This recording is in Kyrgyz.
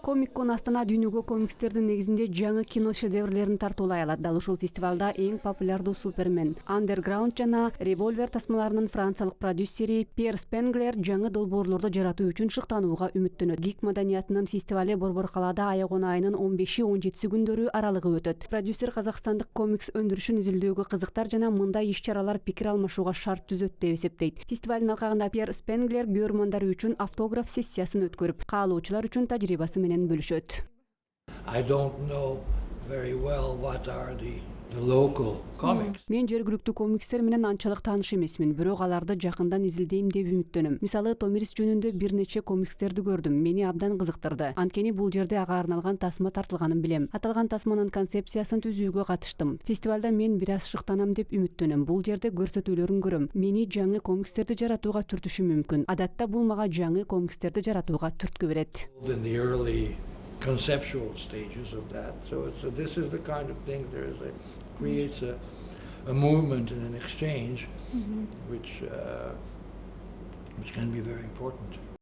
Комик-кон Астана дүйнөгө комикстердин негизинде жаңы кино шедеврлерин тартуулай алат. Дал ушул фестивалда эң популярдуу Супермен, Underground жана Револьвер тасмаларынын франциялык продюсери Пьер Спенглер жаңы долбоорлорду жаратуу үчүн шыктанууга үмүттөнөт. Гик маданиятынын фестивали Борбор калаада аягон айынын 15-17 күндөрү аралыгы өтөт. Продюсер казакстандык комикс өндүрүшүн изилдөөгө кызыктар жана мындай иш-чаралар пикир алмашууга шарт түзөт деп эсептейт. Фестивалдын алкагында Пьер Спенглер көрөрмандары үчүн автограф сессиясын өткөрүп, каалоочулар үчүн тажрыйбасы менен бөлүшөт. I don't know very well what are the local comics. Мен жергиликтүү комикстер менен анчалык тааныш эмесмин, бирок аларды жакындан изилдейм деп үмүттөнөм. Мисалы, Томирис жөнүндө бир нече комикстерди көрдүм. Мени абдан кызыктырды. Анткени бул жерде ага арналган тасма тартылганын билем. Аталган тасманын концепциясын түзүүгө катыштым. Фестивалда мен бир аз шыктанам деп үмүттөнөм. Бул жерде көрсөтүүлөрүн көрөм. Мени жаңы комикстерди жаратууга түртүшү мүмкүн. Адатта бул мага жаңы комикстерди жаратууга түрткү берет. In the early conceptual stages of that. So this is the kind of thing creates a movement and an exchange which can be very important.